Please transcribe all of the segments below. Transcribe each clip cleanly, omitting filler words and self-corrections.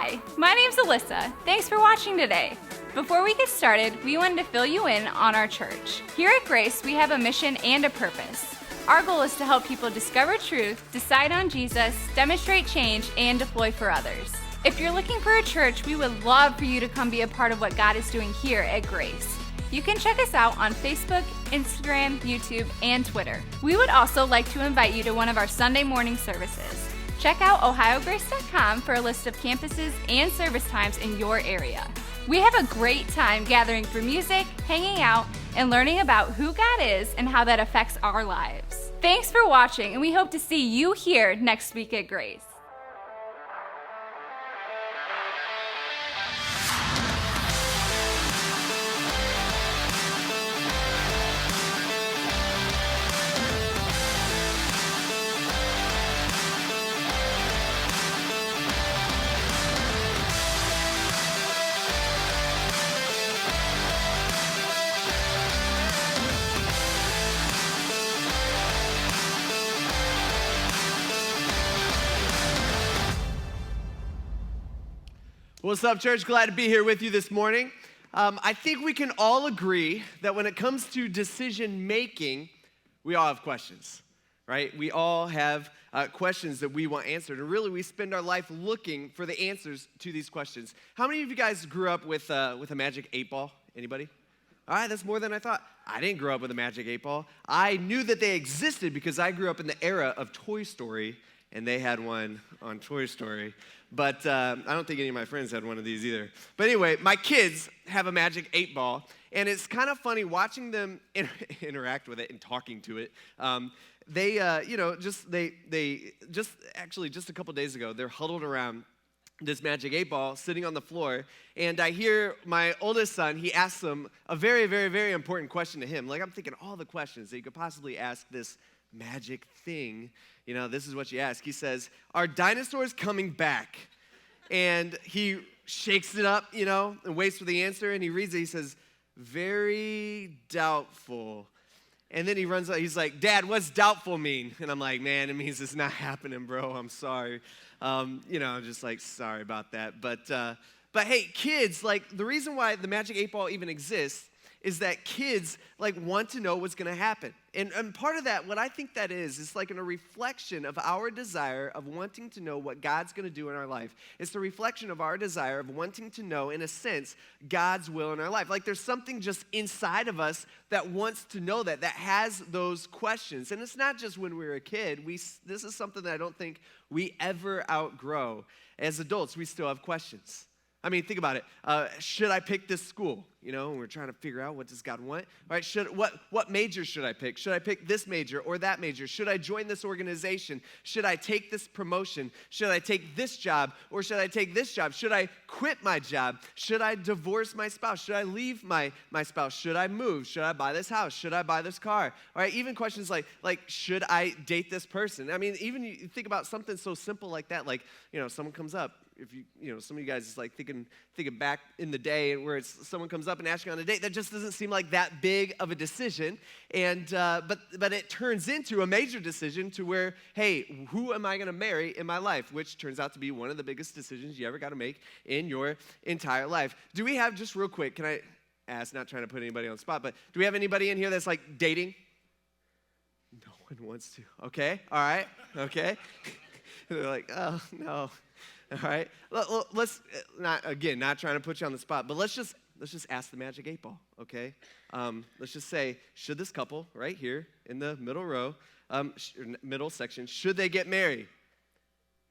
Hi, my name's Alyssa. Thanks for watching today. Before we get started, we wanted to fill you in on our church. Here at Grace, we have a mission and a purpose. Our goal is to help people discover truth, decide on Jesus, demonstrate change, and deploy for others. If you're looking for a church, we would love for you to come be a part of what God is doing here at Grace. You can check us out on Facebook, Instagram, YouTube, and Twitter. We would also like to invite you to one of our Sunday morning services. Check out ohiograce.com for a list of campuses and service times in your area. We have a great time gathering for music, hanging out, and learning about who God is and how that affects our lives. Thanks for watching, and we hope to see you here next week at Grace. What's up, church? Glad to be here with you this morning. I think we can all agree that when it comes to decision making, we all have questions, right? We all have questions that we want answered, and really we spend our life looking for the answers to these questions. How many of you guys grew up with a magic 8-ball? Anybody? All right, that's more than I thought. I didn't grow up with a magic 8-ball. I knew that they existed because I grew up in the era of Toy Story, and they had one on Toy Story. But I don't think any of my friends had one of these either. But anyway, my kids have a magic 8-ball, and it's kind of funny watching them interact with it and talking to it. Just a couple days ago, they're huddled around this magic 8-ball sitting on the floor, and I hear my oldest son, he asks them a very, very, very important question to him. Like, I'm thinking all the questions that you could possibly ask this magic thing. You know, this is what you ask. He says, "Are dinosaurs coming back?" And he shakes it up, and waits for the answer, and he reads it. He says, "Very doubtful." And then he runs out. He's like, "Dad, what's doubtful mean?" And I'm like, "Man, it means it's not happening, bro. I'm sorry." I'm just like, sorry about that. But hey, kids, like, the reason why the magic 8-ball even exists is that kids, like, want to know what's going to happen. And part of that, what I think that is like a reflection of our desire of wanting to know what God's going to do in our life. It's the reflection of our desire of wanting to know, in a sense, God's will in our life. Like, there's something just inside of us that wants to know that has those questions. And it's not just when we were a kid. This is something that I don't think we ever outgrow. As adults, we still have questions. I mean, think about it. Should I pick this school? We're trying to figure out, what does God want? All right, what major should I pick? Should I pick this major or that major? Should I join this organization? Should I take this promotion? Should I take this job or should I take this job? Should I quit my job? Should I divorce my spouse? Should I leave my spouse? Should I move? Should I buy this house? Should I buy this car? All right, even questions like should I date this person? I mean, even you think about something so simple like that, like, someone comes up. If some of you guys is like thinking back in the day where someone comes up and asks you on a date, that just doesn't seem like that big of a decision. And but it turns into a major decision to where, hey, who am I going to marry in my life? Which turns out to be one of the biggest decisions you ever got to make in your entire life. Do we have, just real quick, can I ask, not trying to put anybody on the spot, but do we have anybody in here that's like dating? No one wants to. Okay, all right, okay. They're like, oh, no. All right, let's not trying to put you on the spot, but let's just ask the magic 8-ball, okay? Let's just say, should this couple right here in the middle row, middle section, should they get married?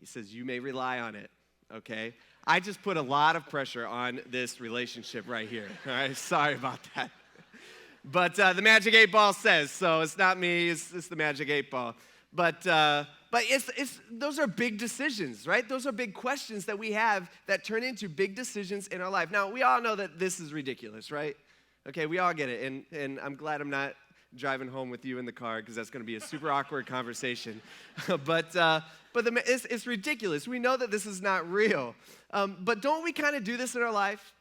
He says, you may rely on it, okay? I just put a lot of pressure on this relationship right here, all right? Sorry about that. But the magic 8-ball says, so it's not me, it's the magic 8-ball. But those are big decisions, right? Those are big questions that we have that turn into big decisions in our life. Now, we all know that this is ridiculous, right? Okay, we all get it, and I'm glad I'm not driving home with you in the car because that's going to be a super awkward conversation. But it's ridiculous. We know that this is not real. But don't we kind of do this in our life?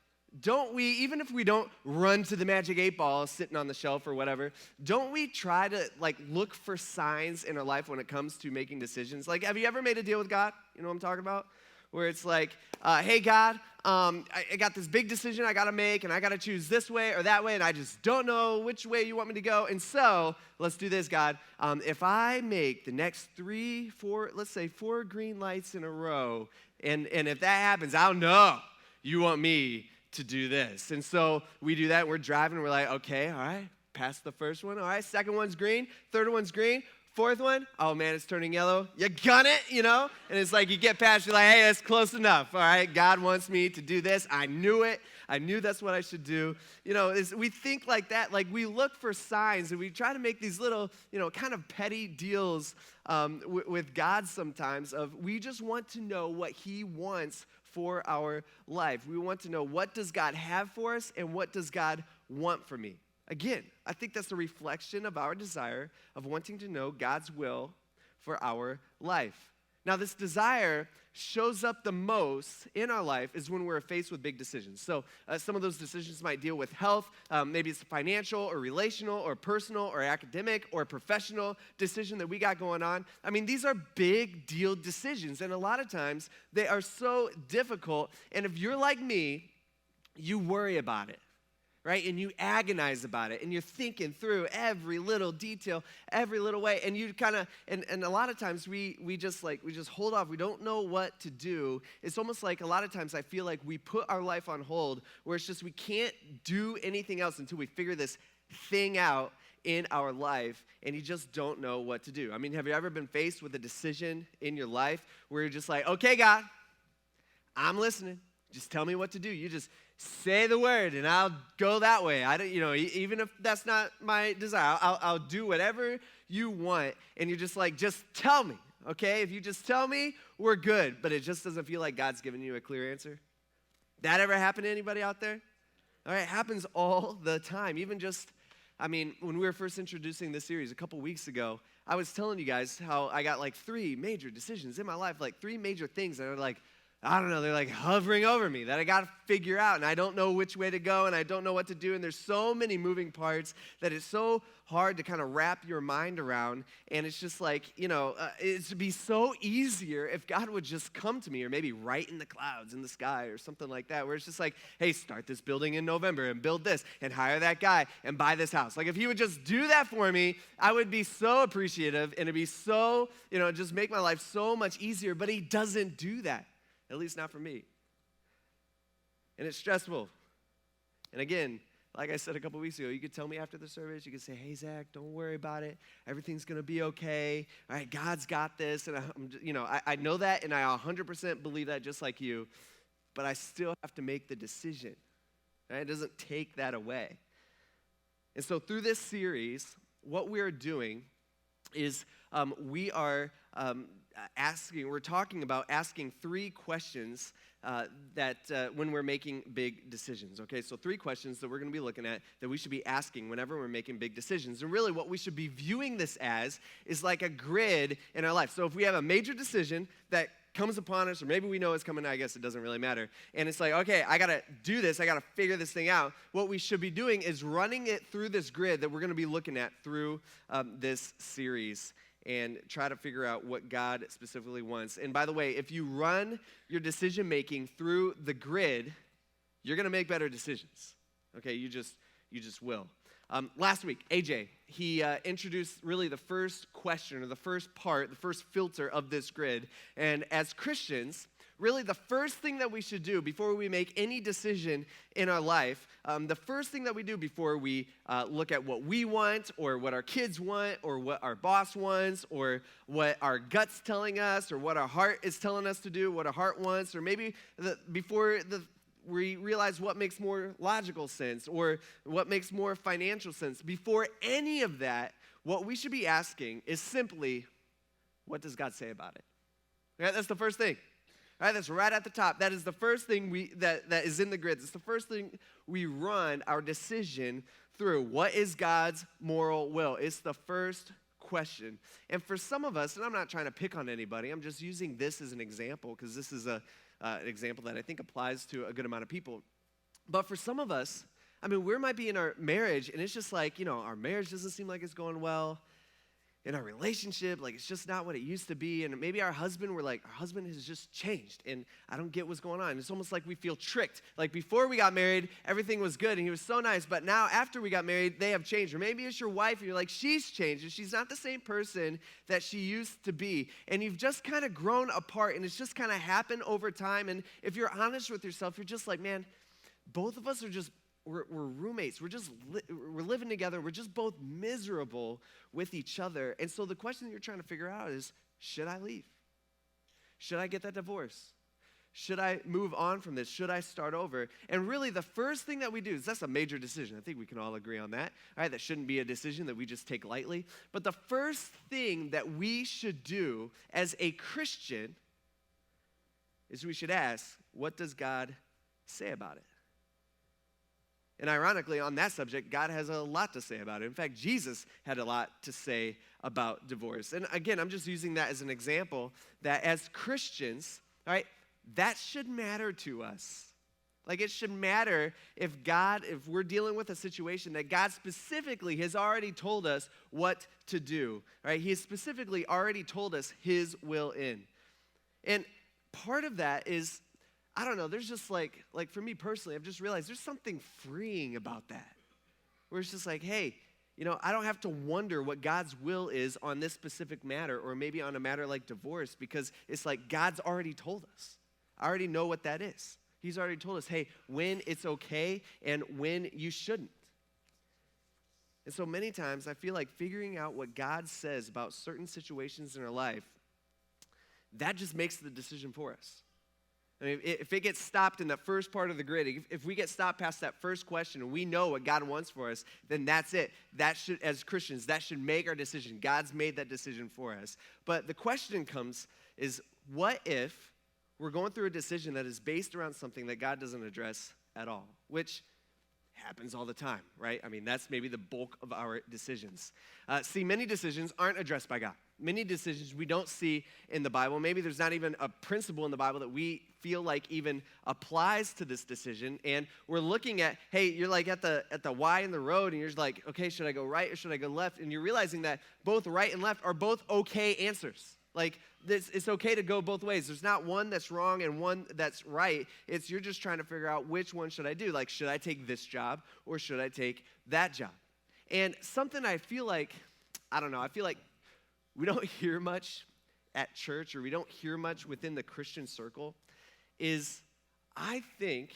Don't we, even if we don't run to the magic 8-ball sitting on the shelf or whatever, don't we try to look for signs in our life when it comes to making decisions? Like, have you ever made a deal with God? You know what I'm talking about? where it's like, hey, God, I got this big decision I got to make, and I got to choose this way or that way, and I just don't know which way you want me to go. And so let's do this, God. If I make the next 3, 4, let's say 4 green lights in a row, and if that happens, I'll know you want me to do this. And so we do that, and we're driving, and we're like, okay, all right, pass the first one. All right, second one's green, third one's green. Fourth one, oh man, it's turning yellow. You gun it, And it's like you get past, you're like, hey, that's close enough. All right, God wants me to do this. I knew it. I knew that's what I should do. We think like that. Like we look for signs and we try to make these little, kind of petty deals with God sometimes of we just want to know what he wants for our life. We want to know what does God have for us and what does God want for me. Again, I think that's a reflection of our desire of wanting to know God's will for our life. Now, this desire shows up the most in our life is when we're faced with big decisions. So some of those decisions might deal with health. Maybe it's a financial or relational or personal or academic or professional decision that we got going on. I mean, these are big deal decisions, and a lot of times they are so difficult. And if you're like me, you worry about it. Right? And you agonize about it, and you're thinking through every little detail, every little way, and you kind of, and a lot of times we just hold off. We don't know what to do. It's almost like a lot of times I feel like we put our life on hold, where it's just we can't do anything else until we figure this thing out in our life, and you just don't know what to do. I mean, have you ever been faced with a decision in your life where you're just like, okay, God, I'm listening. Just tell me what to do. You just say the word, and I'll go that way. I don't, even if that's not my desire, I'll do whatever you want. And you're just like, just tell me, okay? If you just tell me, we're good. But it just doesn't feel like God's giving you a clear answer. That ever happened to anybody out there? All right, it happens all the time. Even when we were first introducing this series a couple weeks ago, I was telling you guys how I got like 3 major decisions in my life, like 3 major things that are like, I don't know, they're like hovering over me that I got to figure out, and I don't know which way to go, and I don't know what to do, and there's so many moving parts that it's so hard to kind of wrap your mind around, and it's just like, it'd be so easier if God would just come to me, or maybe write in the clouds in the sky or something like that, where it's just like, hey, start this building in November, and build this, and hire that guy, and buy this house. Like, if he would just do that for me, I would be so appreciative, and it'd be so, just make my life so much easier, but he doesn't do that. At least not for me. And it's stressful. And again, like I said a couple weeks ago, you could tell me after the service, you could say, hey, Zach, don't worry about it. Everything's going to be okay. All right, God's got this. And, I know that, and I 100% believe that just like you. But I still have to make the decision. Right? It doesn't take that away. And so through this series, what we're doing is we're talking about asking 3 questions that when we're making big decisions, okay? So 3 questions that we're going to be looking at that we should be asking whenever we're making big decisions. And really what we should be viewing this as is like a grid in our life. So if we have a major decision that comes upon us, or maybe we know it's coming, I guess it doesn't really matter. And it's like, okay, I got to do this. I got to figure this thing out. What we should be doing is running it through this grid that we're going to be looking at through this series and try to figure out what God specifically wants. And by the way, if you run your decision-making through the grid, you're going to make better decisions. Okay, you just will. Last week, AJ, he introduced really the first question or the first part, the first filter of this grid. And as Christians, really the first thing that we should do before we make any decision in our life, the first thing that we do before we look at what we want or what our kids want or what our boss wants or what our gut's telling us or what our heart is telling us to do, what our heart wants, or maybe we realize what makes more logical sense or what makes more financial sense. Before any of that, what we should be asking is simply, what does God say about it? Okay, that's the first thing. All right, that's right at the top. That is the first thing that is in the grid. It's the first thing we run our decision through. What is God's moral will? It's the first question. And for some of us, and I'm not trying to pick on anybody, I'm just using this as an example because this is an example that I think applies to a good amount of people. But for some of us, I mean, we might be in our marriage, and it's just like, our marriage doesn't seem like it's going well. in our relationship, like it's just not what it used to be. And maybe our husband has just changed and I don't get what's going on. It's almost like we feel tricked. Like before we got married, everything was good and he was so nice, but now after we got married, they have changed. Or maybe it's your wife and you're like, she's changed and she's not the same person that she used to be. And you've just kind of grown apart and it's just kind of happened over time. And if you're honest with yourself, you're just like, man, both of us are just we're roommates. We're living together. We're just both miserable with each other. And so the question that you're trying to figure out is, should I leave? Should I get that divorce? Should I move on from this? Should I start over? And really the first thing that we do is that's a major decision. I think we can all agree on that. All right, that shouldn't be a decision that we just take lightly. But the first thing that we should do as a Christian is we should ask, what does God say about it? And ironically, on that subject, God has a lot to say about it. In fact, Jesus had a lot to say about divorce. And again, I'm just using that as an example that as Christians, all right, that should matter to us. Like it should matter if we're dealing with a situation that God specifically has already told us what to do, right? He has specifically already told us his will in. And part of that is, I don't know, there's just like for me personally, I've just realized there's something freeing about that. Where it's just like, hey, I don't have to wonder what God's will is on this specific matter or maybe on a matter like divorce because it's like God's already told us. I already know what that is. He's already told us, hey, when it's okay and when you shouldn't. And so many times I feel like figuring out what God says about certain situations in our life, that just makes the decision for us. I mean, if it gets stopped in that first part of the grid, if we get stopped past that first question and we know what God wants for us, then that's it. That should, as Christians, that should make our decision. God's made that decision for us. But the question comes is, what if we're going through a decision that is based around something that God doesn't address at all, which happens all the time, right? I mean, that's maybe the bulk of our decisions. Many decisions aren't addressed by God. Many decisions we don't see in the Bible. Maybe there's not even a principle in the Bible that we feel like even applies to this decision. And we're looking at, hey, you're like at the Y in the road, and you're just like, okay, should I go right or should I go left? And you're realizing that both right and left are both okay answers. Like, it's okay to go both ways. There's not one that's wrong and one that's right. You're just trying to figure out which one should I do. Like, should I take this job or should I take that job? And something I feel like we don't hear much at church or we don't hear much within the Christian circle is I think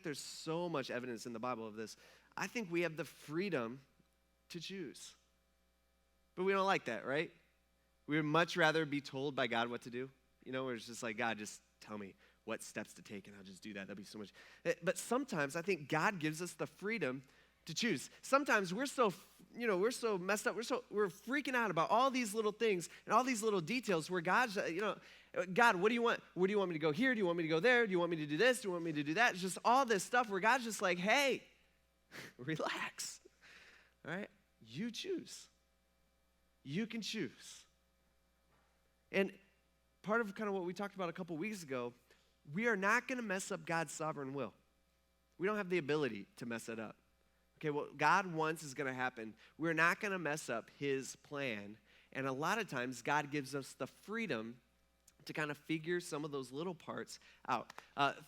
there's so much evidence in the Bible of this, I think we have the freedom to choose. But we don't like that, right? We would much rather be told by God what to do. Where it's just like, God, just tell me what steps to take and I'll just do that. That'd be so much. But sometimes I think God gives us the freedom to choose. Sometimes we're so messed up. We're freaking out about all these little things and all these little details where God's, God, what do you want? Where do you want me to go here? Do you want me to go there? Do you want me to do this? Do you want me to do that? It's just all this stuff where God's just like, hey, relax. All right? You choose. You can choose. And part of kind of what we talked about a couple weeks ago, we are not going to mess up God's sovereign will. We don't have the ability to mess it up. Okay, what God wants is going to happen. We're not going to mess up his plan. And a lot of times, God gives us the freedom to kind of figure some of those little parts out.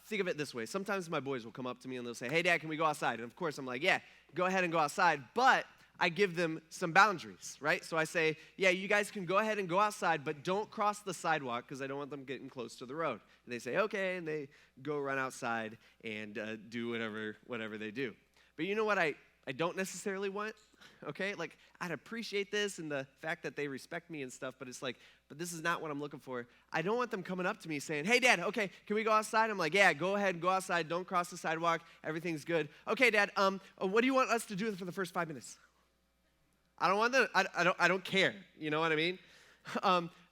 Think of it this way. Sometimes my boys will come up to me and they'll say, hey, Dad, can we go outside? And of course, I'm like, yeah, go ahead and go outside. But I give them some boundaries, right? So I say, yeah, you guys can go ahead and go outside, but don't cross the sidewalk because I don't want them getting close to the road. And they say, okay, and they go run outside and do whatever they do. But you know what I don't necessarily want, okay? Like, I'd appreciate this and the fact that they respect me and stuff, but it's like, but this is not what I'm looking for. I don't want them coming up to me saying, hey, Dad, okay, can we go outside? I'm like, yeah, go ahead and go outside. Don't cross the sidewalk. Everything's good. Okay, Dad, what do you want us to do for the first 5 minutes? I don't want I don't care. You know what I mean?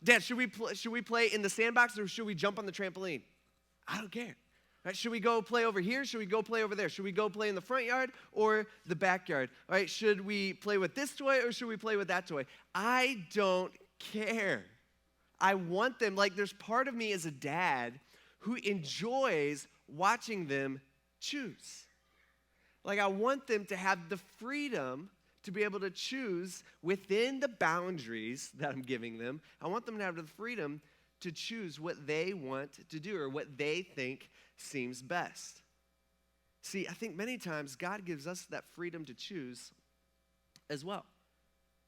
Dad, should we play in the sandbox or should we jump on the trampoline? I don't care. Right, should we go play over here? Should we go play over there? Should we go play in the front yard or the backyard? All right, should we play with this toy or should we play with that toy? I don't care. I want them, like there's part of me as a dad who enjoys watching them choose. Like I want them to have the freedom to be able to choose within the boundaries that I'm giving them. I want them to have the freedom to choose what they want to do or what they think seems best. See, I think many times God gives us that freedom to choose as well.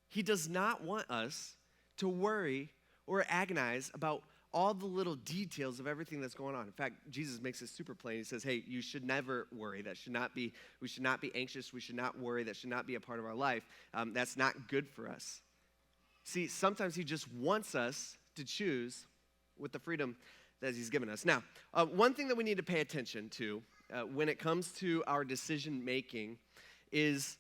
He does not want us to worry or agonize about all the little details of everything that's going on. In fact, Jesus makes it super plain. He says, hey, you should never worry. We should not be anxious. We should not worry. That should not be a part of our life. That's not good for us. See, sometimes he just wants us to choose with the freedom that he's given us. Now, one thing that we need to pay attention to when it comes to our decision making is,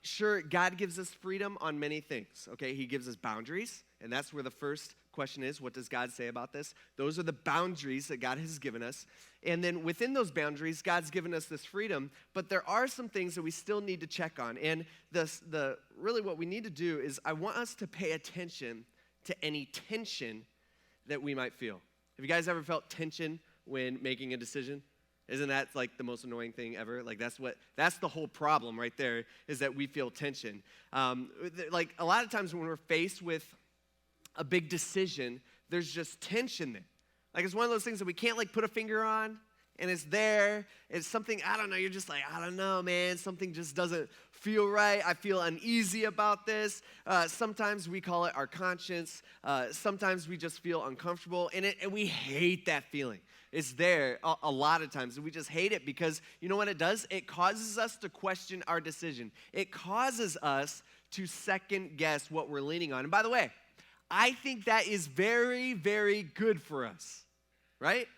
sure, God gives us freedom on many things, okay? He gives us boundaries, and that's where the first question is, what does God say about this? Those are the boundaries that God has given us. And then within those boundaries, God's given us this freedom, but there are some things that we still need to check on. And really what we need to do is I want us to pay attention to any tension that we might feel. Have you guys ever felt tension when making a decision? Isn't that like the most annoying thing ever? Like that's the whole problem right there, is that we feel tension. Like a lot of times when we're faced with a big decision, there's just tension there. Like it's one of those things that we can't like put a finger on, and it's there. It's something, I don't know, you're just like, I don't know, man, something just doesn't feel right. I feel uneasy about this. Sometimes we call it our conscience. Sometimes we just feel uncomfortable, and we hate that feeling. It's there a lot of times, and we just hate it because you know what it does? It causes us to question our decision. It causes us to second guess what we're leaning on. And by the way, I think that is very, very good for us, right?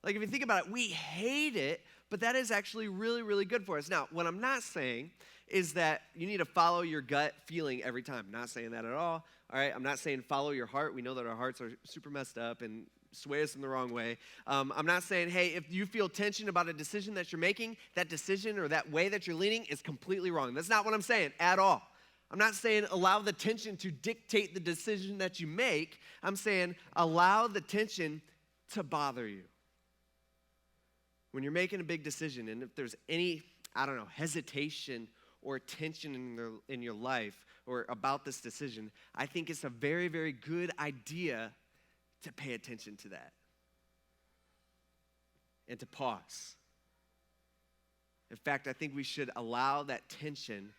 Like if you think about it, we hate it, but that is actually really, really good for us. Now, what I'm not saying is that you need to follow your gut feeling every time. I'm not saying that at all right? I'm not saying follow your heart. We know that our hearts are super messed up and sway us in the wrong way. I'm not saying, hey, if you feel tension about a decision that you're making, that decision or that way that you're leaning is completely wrong. That's not what I'm saying at all. I'm not saying allow the tension to dictate the decision that you make. I'm saying allow the tension to bother you. When you're making a big decision, and if there's any, hesitation or tension in your life or about this decision, I think it's a very, very good idea to pay attention to that and to pause. In fact, I think we should allow that tension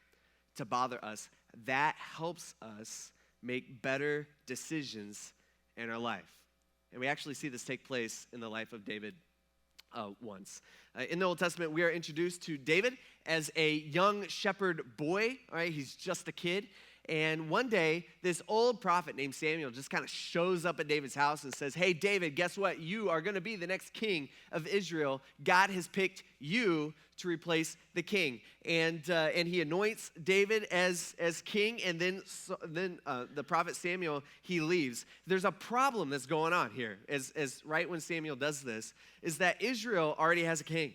to bother us. That helps us make better decisions in our life. And we actually see this take place in the life of David once. In the Old Testament, we are introduced to David as a young shepherd boy. All right, he's just a kid. And one day, this old prophet named Samuel just kind of shows up at David's house and says, hey, David, guess what? You are going to be the next king of Israel. God has picked you to replace the king. And he anoints David as king, and then the prophet Samuel, he leaves. There's a problem that's going on here, as right when Samuel does this, is that Israel already has a king.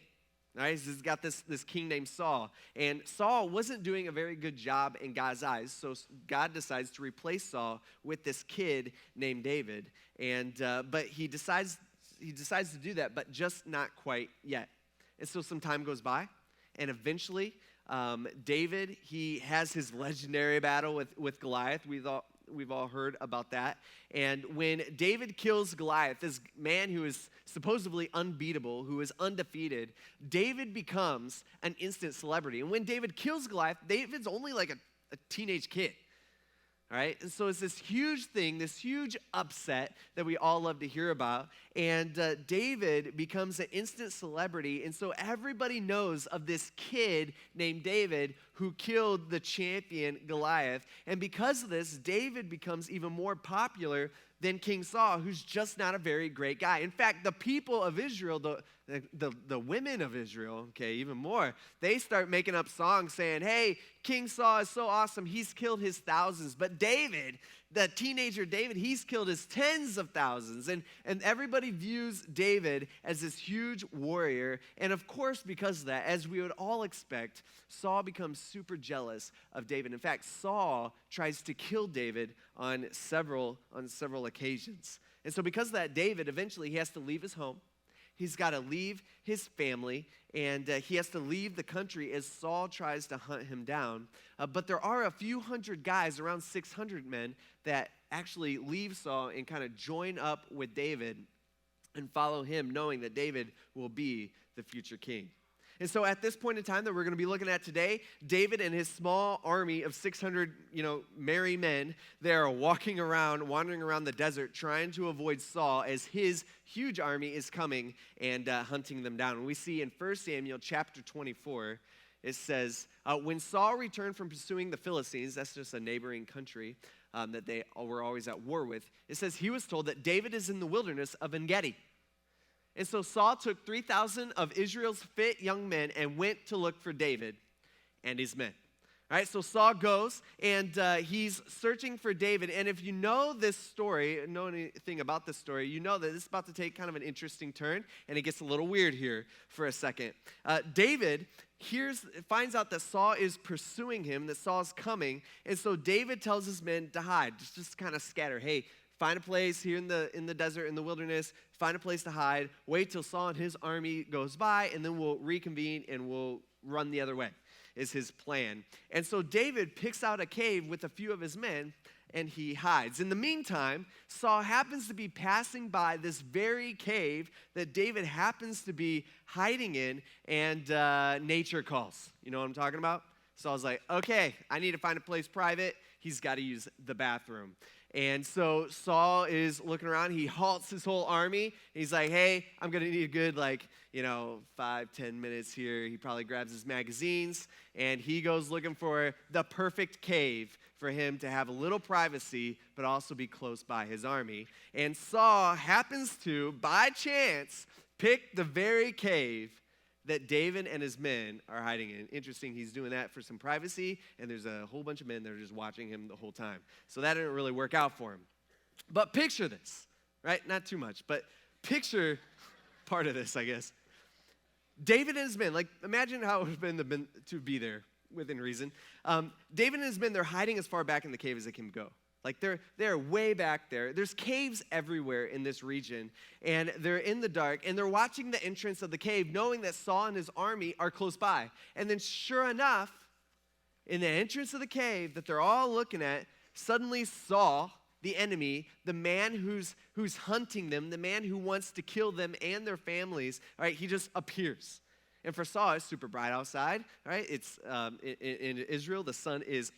Right? He's got this king named Saul, and Saul wasn't doing a very good job in God's eyes, so God decides to replace Saul with this kid named David, and but he decides to do that, but just not quite yet. And so some time goes by, and eventually David, he has his legendary battle with Goliath. We've all heard about that. And when David kills Goliath, this man who is supposedly unbeatable, who is undefeated, David becomes an instant celebrity. And when David kills Goliath, David's only like a teenage kid. All right, and so it's this huge thing, this huge upset that we all love to hear about. And David becomes an instant celebrity. And so everybody knows of this kid named David who killed the champion Goliath. And because of this, David becomes even more popular than King Saul, who's just not a very great guy. In fact, the people of Israel, the women of Israel, okay, even more, they start making up songs saying, hey, King Saul is so awesome, he's killed his thousands. But David, the teenager David, he's killed his tens of thousands. And everybody views David as this huge warrior. And of course, because of that, as we would all expect, Saul becomes super jealous of David. In fact, Saul tries to kill David on several occasions. And so because of that, David, eventually he has to leave his home. he's got to leave his family, and he has to leave the country as Saul tries to hunt him down. But there are a few hundred guys, around 600 men, that actually leave Saul and kind of join up with David and follow him, knowing that David will be the future king. And so at this point in time that we're going to be looking at today, David and his small army of 600, merry men, they're wandering around the desert, trying to avoid Saul as his huge army is coming and hunting them down. And we see in 1 Samuel chapter 24, it says, when Saul returned from pursuing the Philistines, that's just a neighboring country that they were always at war with, it says he was told that David is in the wilderness of En-Gedi. And so Saul took 3,000 of Israel's fit young men and went to look for David and his men. All right, so Saul goes, and he's searching for David. And if you know this story, know anything about this story, you know that this is about to take kind of an interesting turn, and it gets a little weird here for a second. David finds out that Saul is pursuing him, that Saul's coming, and so David tells his men to hide, just kind of scatter. Hey, find a place here in the desert, in the wilderness, find a place to hide, wait till Saul and his army goes by, and then we'll reconvene and we'll run the other way, is his plan. And so David picks out a cave with a few of his men, and he hides. In the meantime, Saul happens to be passing by this very cave that David happens to be hiding in, and nature calls. You know what I'm talking about? Saul's like, okay, I need to find a place private. He's got to use the bathroom. And so Saul is looking around. He halts his whole army. He's like, hey, I'm going to need a good, 5-10 minutes here. He probably grabs his magazines, and he goes looking for the perfect cave for him to have a little privacy, but also be close by his army. And Saul happens to, by chance, pick the very cave that David and his men are hiding in. Interesting, he's doing that for some privacy, and there's a whole bunch of men that are just watching him the whole time. So that didn't really work out for him. But picture this, right? Not too much, but picture part of this, I guess. David and his men, imagine how it would have been to be there within reason. David and his men, they're hiding as far back in the cave as they can go. They're way back there. There's caves everywhere in this region, and they're in the dark, and they're watching the entrance of the cave, knowing that Saul and his army are close by. And then sure enough, in the entrance of the cave that they're all looking at, suddenly Saul, the enemy, the man who's hunting them, the man who wants to kill them and their families, all right, he just appears. And for Saul, it's super bright outside, right? It's in Israel, the sun is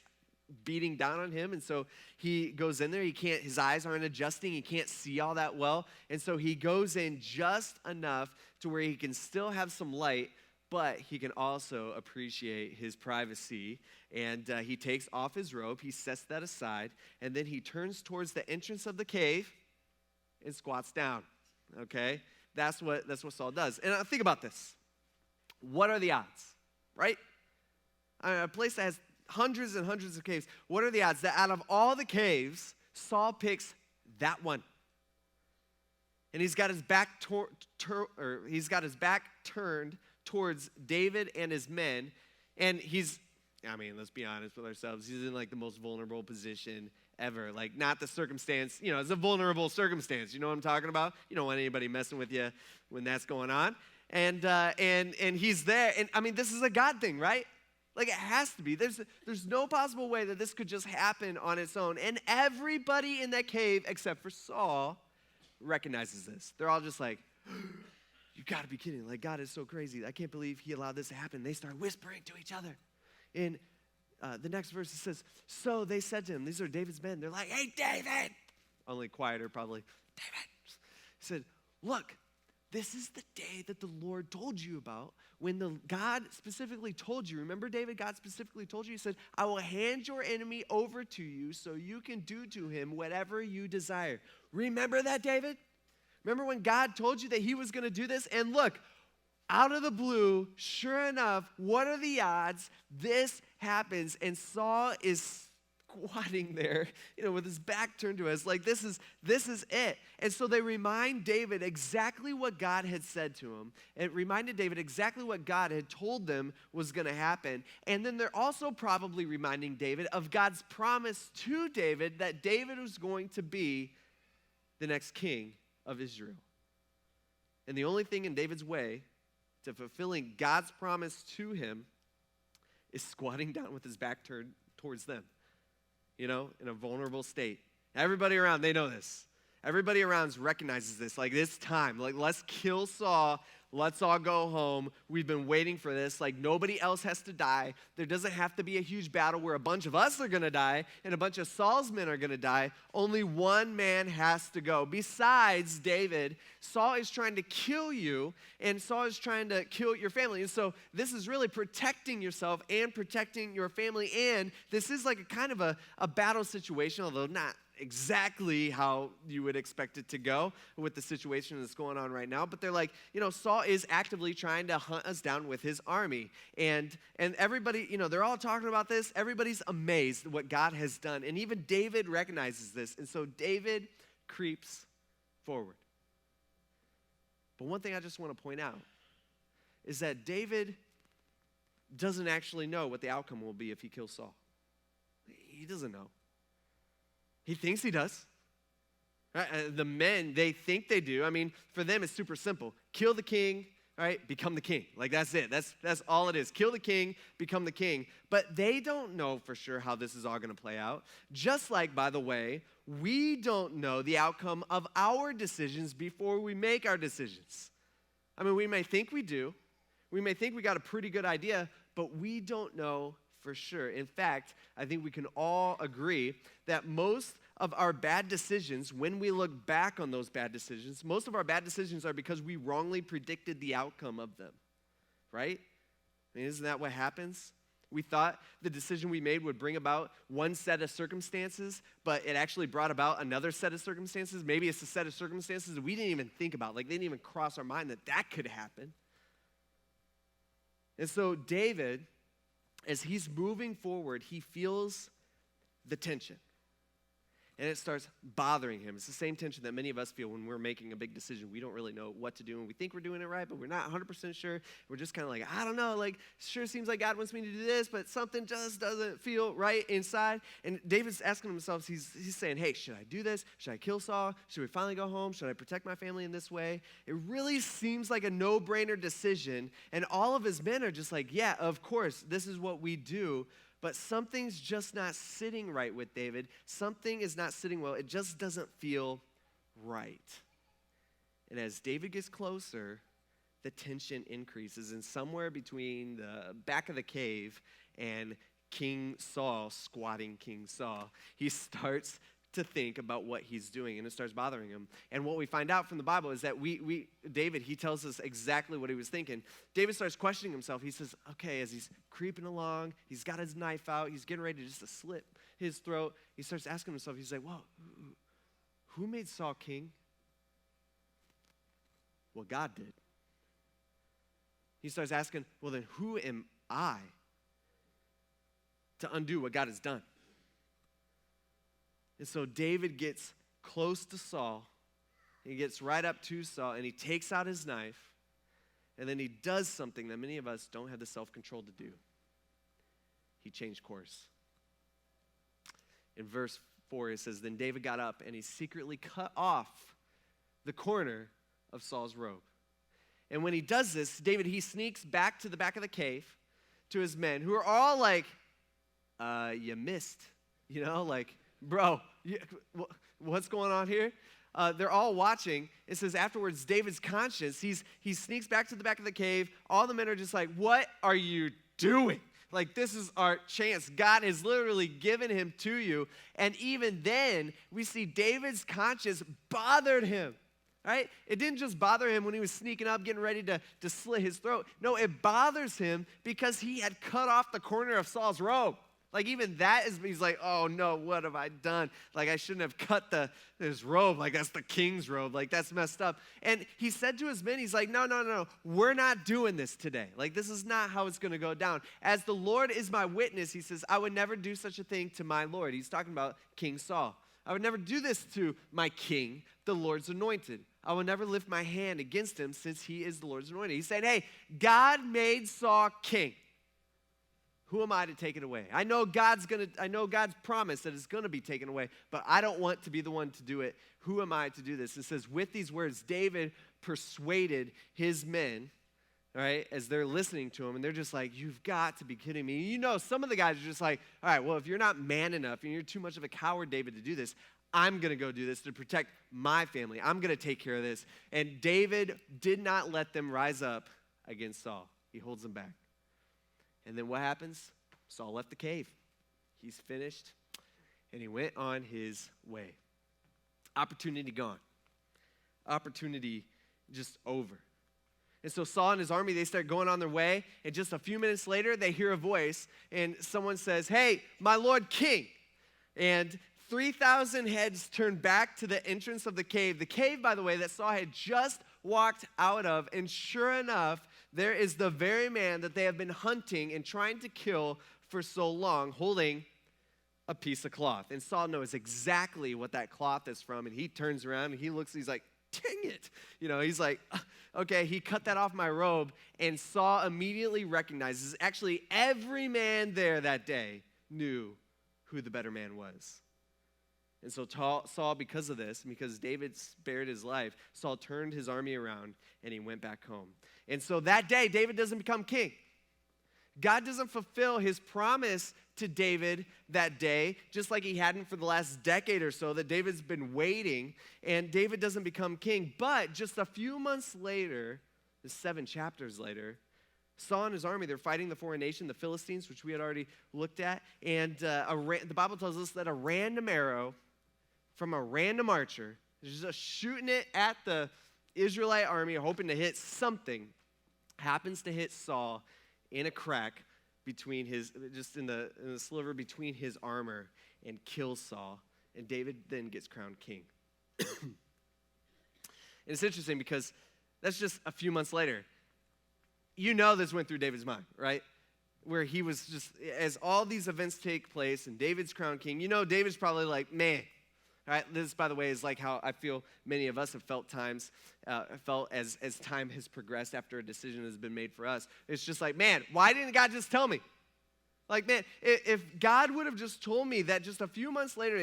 beating down on him, and so he goes in there. His eyes aren't adjusting. He can't see all that well, and so he goes in just enough to where he can still have some light, but he can also appreciate his privacy. And he takes off his robe. He sets that aside, and then he turns towards the entrance of the cave and squats down. Okay, that's what Saul does. And think about this. What are the odds, right? A place that has hundreds and hundreds of caves. What are the odds that out of all the caves, Saul picks that one? And he's got his back turned towards David and his men, and let's be honest with ourselves, he's in the most vulnerable position ever. Not the circumstance, it's a vulnerable circumstance. You know what I'm talking about? You don't want anybody messing with you when that's going on. And he's there, and this is a God thing, right? It has to be. There's no possible way that this could just happen on its own. And everybody in that cave, except for Saul, recognizes this. They're all just like, you got to be kidding. God is so crazy. I can't believe he allowed this to happen. They start whispering to each other. In the next verse, it says, so they said to him, these are David's men. They're like, hey, David. Only quieter, probably. David. He said, look, this is the day that the Lord told you about, when God specifically told you. Remember, David, God specifically told you. He said, I will hand your enemy over to you so you can do to him whatever you desire. Remember that, David? Remember when God told you that he was going to do this? And look, out of the blue, sure enough, what are the odds this happens? And Saul is squatting there, with his back turned to us, this is it. And so they remind David exactly what God had said to him. It reminded David exactly what God had told them was going to happen. And then they're also probably reminding David of God's promise to David that David was going to be the next king of Israel. And the only thing in David's way to fulfilling God's promise to him is squatting down with his back turned towards them, in a vulnerable state. Everybody around, they know this. Everybody around recognizes this. Like, this time, like, let's kill Saul. Let's all go home. We've been waiting for this. Like, nobody else has to die. There doesn't have to be a huge battle where a bunch of us are going to die and a bunch of Saul's men are going to die. Only one man has to go. Besides David, Saul is trying to kill you, and Saul is trying to kill your family. And so this is really protecting yourself and protecting your family. And this is like a kind of a battle situation, although not exactly how you would expect it to go with the situation that's going on right now. But they're like, Saul is actively trying to hunt us down with his army. And everybody, they're all talking about this. Everybody's amazed at what God has done. And even David recognizes this. And so David creeps forward. But one thing I just want to point out is that David doesn't actually know what the outcome will be if he kills Saul. He doesn't know. He thinks he does. Right? The men, they think they do. I mean, for them, it's super simple. Kill the king, right? Become the king. Like, that's it. That's all it is. Kill the king, become the king. But they don't know for sure how this is all going to play out. Just like, by the way, we don't know the outcome of our decisions before we make our decisions. I mean, we may think we do. We may think we got a pretty good idea, but we don't know for sure. In fact, I think we can all agree that most of our bad decisions, when we look back on those bad decisions, most of our bad decisions are because we wrongly predicted the outcome of them, right? I mean, isn't that what happens? We thought the decision we made would bring about one set of circumstances, but it actually brought about another set of circumstances. Maybe it's a set of circumstances that we didn't even think about. Like, they didn't even cross our mind that could happen. And so David, as he's moving forward, he feels the tension. And it starts bothering him. It's the same tension that many of us feel when we're making a big decision. We don't really know what to do, and we think we're doing it right, but we're not 100% sure. We're just kind of like, I don't know, like, sure seems like God wants me to do this, but something just doesn't feel right inside. And David's asking himself, he's saying, hey, should I do this? Should I kill Saul? Should we finally go home? Should I protect my family in this way? It really seems like a no-brainer decision, and all of his men are just like, yeah, of course, this is what we do. But something's just not sitting right with David. Something is not sitting well. It just doesn't feel right. And as David gets closer, the tension increases. And somewhere between the back of the cave and King Saul, squatting King Saul, he starts to think about what he's doing, and it starts bothering him. And what we find out from the Bible is that David, he tells us exactly what he was thinking. David starts questioning himself. He says, okay, as he's creeping along, he's got his knife out, he's getting ready just to slit his throat. He starts asking himself, he's like, well, who made Saul king? Well, God did. He starts asking, well, then who am I to undo what God has done? And so David gets close to Saul. He gets right up to Saul, and he takes out his knife, and then he does something that many of us don't have the self-control to do. He changed course. In verse 4, it says, then David got up, and he secretly cut off the corner of Saul's robe. And when he does this, David, he sneaks back to the back of the cave to his men, who are all like, you missed, like, bro, what's going on here? They're all watching. It says afterwards, David's conscious. He sneaks back to the back of the cave. All the men are just like, what are you doing? Like, this is our chance. God has literally given him to you. And even then, we see David's conscience bothered him. Right? It didn't just bother him when he was sneaking up, getting ready to slit his throat. No, it bothers him because he had cut off the corner of Saul's robe. Like, even that is, he's like, oh no, what have I done? Like, I shouldn't have cut his robe. Like, that's the king's robe. Like, that's messed up. And he said to his men, he's like, no, we're not doing this today. Like, this is not how it's going to go down. As the Lord is my witness, he says, I would never do such a thing to my Lord. He's talking about King Saul. I would never do this to my king, the Lord's anointed. I will never lift my hand against him since he is the Lord's anointed. He said, hey, God made Saul king. Who am I to take it away? I know God's promise that it's gonna be taken away, but I don't want to be the one to do it. Who am I to do this? It says, with these words, David persuaded his men, all right, as they're listening to him, and they're just like, you've got to be kidding me. You know, some of the guys are just like, all right, well, if you're not man enough and you're too much of a coward, David, to do this, I'm going to go do this to protect my family. I'm going to take care of this. And David did not let them rise up against Saul. He holds them back. And then what happens? Saul left the cave. He's finished, and he went on his way. Opportunity gone. Opportunity just over. And so Saul and his army, they start going on their way, and just a few minutes later, they hear a voice, and someone says, hey, my Lord King. And 3,000 heads turn back to the entrance of the cave. The cave, by the way, that Saul had just walked out of, and sure enough, there is the very man that they have been hunting and trying to kill for so long, holding a piece of cloth. And Saul knows exactly what that cloth is from, and he turns around and he looks, he's like, dang it. You know, he's like, okay, he cut that off my robe, and Saul immediately recognizes, actually every man there that day knew who the better man was. And so Saul, because of this, and because David spared his life, Saul turned his army around and he went back home. And so that day, David doesn't become king. God doesn't fulfill his promise to David that day, just like he hadn't for the last decade or so, that David's been waiting, and David doesn't become king. But just a few months later, 7 chapters later, Saul and his army, they're fighting the foreign nation, the Philistines, which we had already looked at, and the Bible tells us that a random arrow from a random archer is just shooting it at the Israelite army, hoping to hit something, happens to hit Saul in a crack between just in the sliver between his armor, and kills Saul. And David then gets crowned king. And it's interesting because that's just a few months later. You know this went through David's mind, right? Where he was just, as all these events take place and David's crowned king, you know David's probably like, man. Right? This, by the way, is like how I feel many of us have felt as time has progressed after a decision has been made for us. It's just like, man, why didn't God just tell me? Like, man, if God would have just told me that just a few months later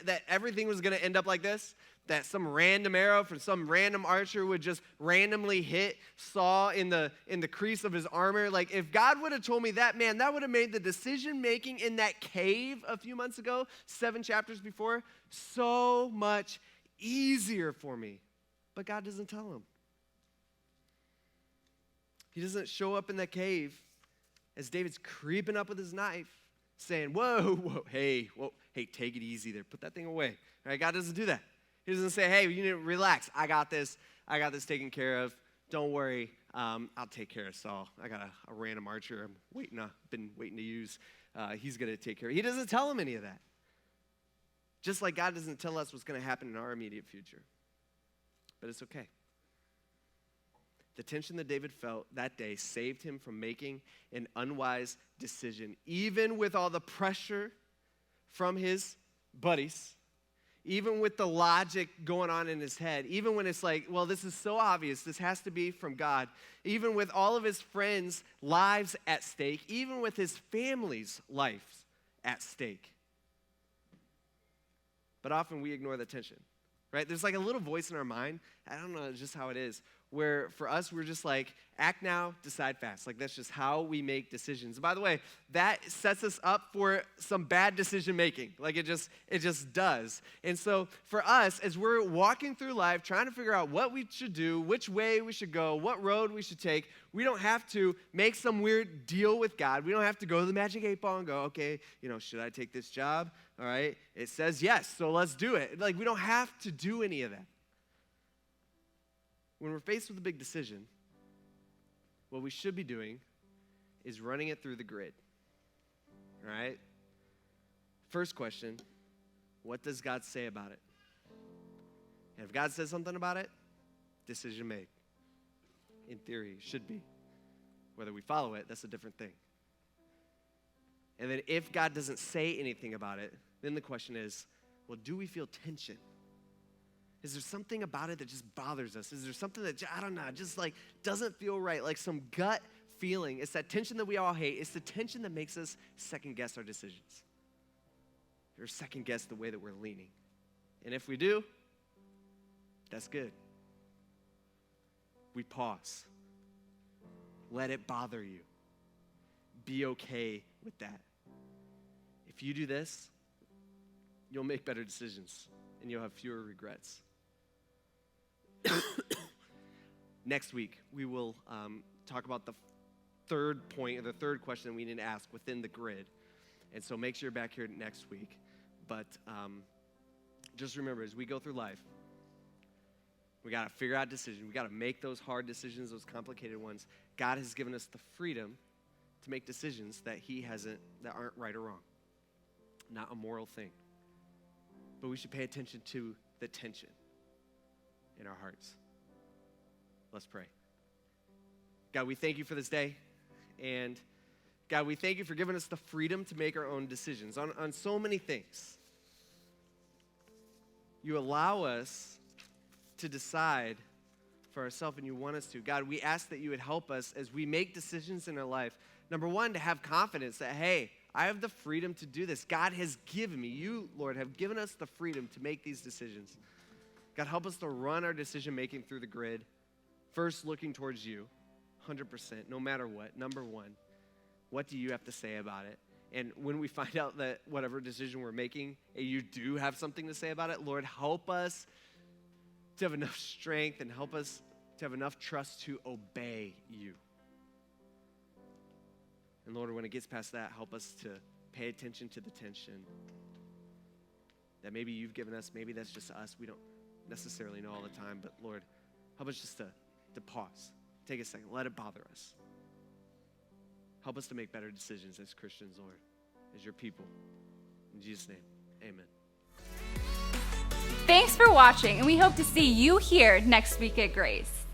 that everything was gonna end up like this, that some random arrow from some random archer would just randomly hit Saul in the crease of his armor. Like, if God would have told me that, man, that would have made the decision making in that cave a few months ago, 7 chapters before, so much easier for me. But God doesn't tell him. He doesn't show up in that cave as David's creeping up with his knife, saying, whoa, hey, take it easy there. Put that thing away. All right, God doesn't do that. He doesn't say, hey, you need to relax. I got this taken care of. Don't worry. I'll take care of Saul. I got a random archer been waiting to use. He's going to take care of it. He doesn't tell him any of that. Just like God doesn't tell us what's going to happen in our immediate future. But it's okay. The tension that David felt that day saved him from making an unwise decision, even with all the pressure from his buddies, even with the logic going on in his head, even when it's like, well, this is so obvious, this has to be from God, even with all of his friends' lives at stake, even with his family's life at stake. But often we ignore the tension, right? There's like a little voice in our mind, I don't know just how it is, where for us, we're just like, act now, decide fast. Like, that's just how we make decisions. And by the way, that sets us up for some bad decision making. Like, it just does. And so for us, as we're walking through life, trying to figure out what we should do, which way we should go, what road we should take, we don't have to make some weird deal with God. We don't have to go to the magic 8 ball and go, okay, should I take this job? All right, it says yes, so let's do it. Like, we don't have to do any of that. When we're faced with a big decision, what we should be doing is running it through the grid, all right? First question, what does God say about it? And if God says something about it, decision made. In theory, should be. Whether we follow it, that's a different thing. And then if God doesn't say anything about it, then the question is, well, do we feel tension? Is there something about it that just bothers us? Is there something that, I don't know, just like doesn't feel right, like some gut feeling. It's that tension that we all hate. It's the tension that makes us second guess our decisions, or second guess the way that we're leaning. And if we do, that's good. We pause. Let it bother you. Be okay with that. If you do this, you'll make better decisions and you'll have fewer regrets. Next week, we will talk about the third point, or the third question that we need to ask within the grid. And so make sure you're back here next week. But just remember, as we go through life, we got to figure out decisions. We got to make those hard decisions, those complicated ones. God has given us the freedom to make decisions that that aren't right or wrong. Not a moral thing. But we should pay attention to the tension in our hearts. Let's pray. God, we thank you for this day. And God, we thank you for giving us the freedom to make our own decisions on so many things. You allow us to decide for ourselves, and you want us to. God, we ask that you would help us as we make decisions in our life. Number one, to have confidence that, hey, I have the freedom to do this. God has given me, you, Lord, have given us the freedom to make these decisions. God, help us to run our decision-making through the grid, first looking towards you, 100%, no matter what. Number one, what do you have to say about it? And when we find out that whatever decision we're making, you do have something to say about it, Lord, help us to have enough strength and help us to have enough trust to obey you. And Lord, when it gets past that, help us to pay attention to the tension that maybe you've given us. Maybe that's just us. We don't necessarily know all the time. But Lord, help us just to pause. Take a second. Let it bother us. Help us to make better decisions as Christians, Lord, as your people. In Jesus' name, amen. Thanks for watching, and we hope to see you here next week at Grace.